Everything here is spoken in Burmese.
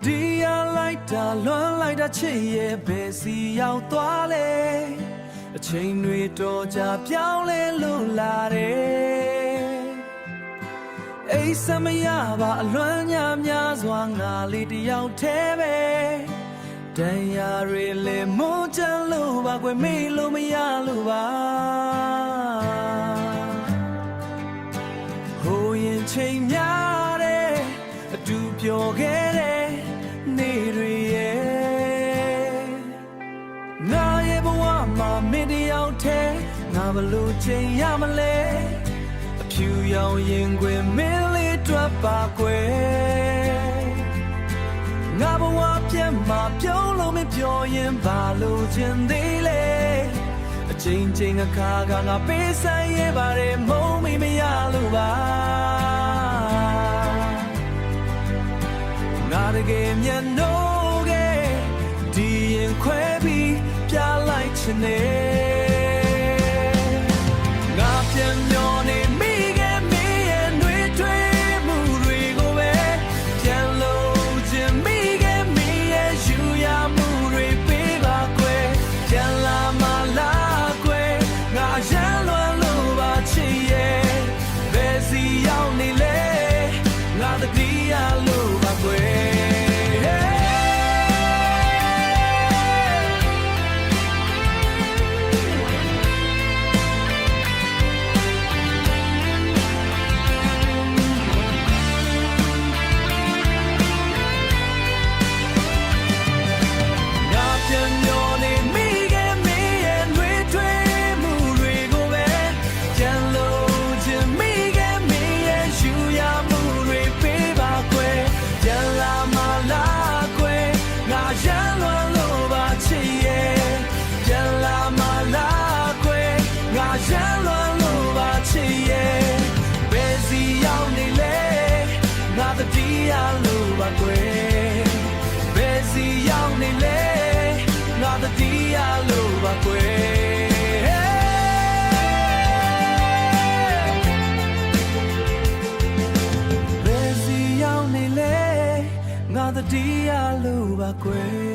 ဒီရလိုက်တာလွမ်းလိုက်တာချစ်ရဲ့ဘယ်စီရောက်သွားလဲအချိန်တွေတော်ကြာပြောင်းလဲလို့လာတယ်အိမ်စမရပါအလွမ်းညာများစွာငါလေးတယောက်တည်းပဲတန်ရာတွေလေမွန်းချမ်းလို့ပါကွယ်မေ့လို့မရလို့ပါဟိုရင်ချိန်များတဲ့အတူပြောခဲ့တဲ့နေ့တွေရဲ့ငါရဲ့ဘဝမှာမင်းတယောက်တည်းငါဘလို့ချိန်ရမလဲအဖြူရောင်ရင်ခွင်မင်းလေးတွက်ပါကွယ်ငါဘဝပြတ်မှာပြုံးလို့မပြောရင်ဘာလို့ချင်သေးလဲအချိန်ချင်းအခါကငါပေးဆိုင်ရပါတယ်မုံမိမရလို့ပါငါတကယ်မျက်နှာကဒီရင်ခွဲပြီးပြလိုက်ချင်နေငါပြန်မျောနေမိခဲ့မိရဲ့နှွေးထွေးမှုတွေကိုပဲပြန်လို့ချင်မိခဲ့မိရဲ့ယူရမှုတွေပေးပါကွယ်ပြန်လာမလားကွယ်ငါရမ်းလွန်လို့ပါချစ်ရဲ့ဘယ်စီရောက်နေလဲငါတတိယလို့ပါကွယ်ဒီရလို့ပါကွယ်ဘယ်စီရောက်နေလဲငါတတိယလို့ပါကွယ်ဘယ်စီရောက်နေလဲငါတတိယလို့ပါကွယ်